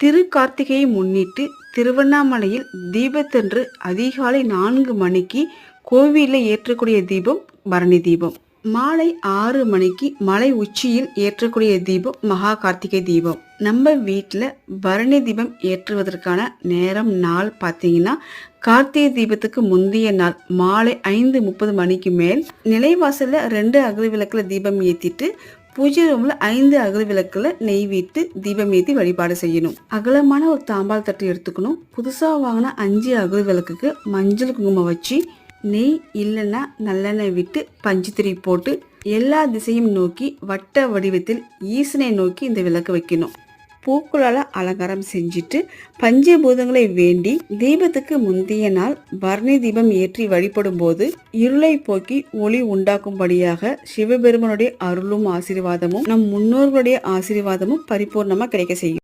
திரு கார்த்திகையை முன்னிட்டு திருவண்ணாமலையில் தீபத்தன்று அதிகாலை 4 மணிக்கு கோவிலில் ஏற்றக்கூடிய தீபம் பரணி தீபம். மாலை 6 மணிக்கு மலை உச்சியில் ஏற்றக்கூடிய தீபம் மகா கார்த்திகை தீபம். நம்ம வீட்டில் பரணி தீபம் ஏற்றுவதற்கான நேரம் நாள் பார்த்தீங்கன்னா கார்த்திகை தீபத்துக்கு முந்தைய நாள் மாலை 5:30 மணிக்கு மேல் நிலைவாசலில் 2 அகல் விளக்கில் தீபம் ஏற்றிட்டு பூஜை ரூம்ல 5 அகல் விளக்குல நெய் விட்டு தீபம் ஏற்றி வழிபாடு செய்யணும். அகலமான ஒரு தாம்பால் தட்டு எடுத்துக்கணும். புதுசா வாங்கின 5 அகல் விளக்குக்கு மஞ்சள் குங்குமம் வச்சு நெய் இல்லைன்னா நல்லெண்ணெய் விட்டு பஞ்சுத்திரி போட்டு எல்லா திசையும் நோக்கி வட்ட வடிவத்தில் ஈசனை நோக்கி இந்த விளக்கு வைக்கணும். பூக்களால் அலங்காரம் செஞ்சுட்டு பஞ்சபூதங்களை வேண்டி தீபத்துக்கு முந்தைய நாள் பரணி தீபம் ஏற்றி வழிபடும் போது இருளை போக்கி ஒளி உண்டாக்கும்படியாக சிவபெருமனுடைய அருளும் ஆசீர்வாதமும் நம் முன்னோர்களுடைய ஆசீர்வாதமும் பரிபூர்ணமா கிடைக்க செய்யும்.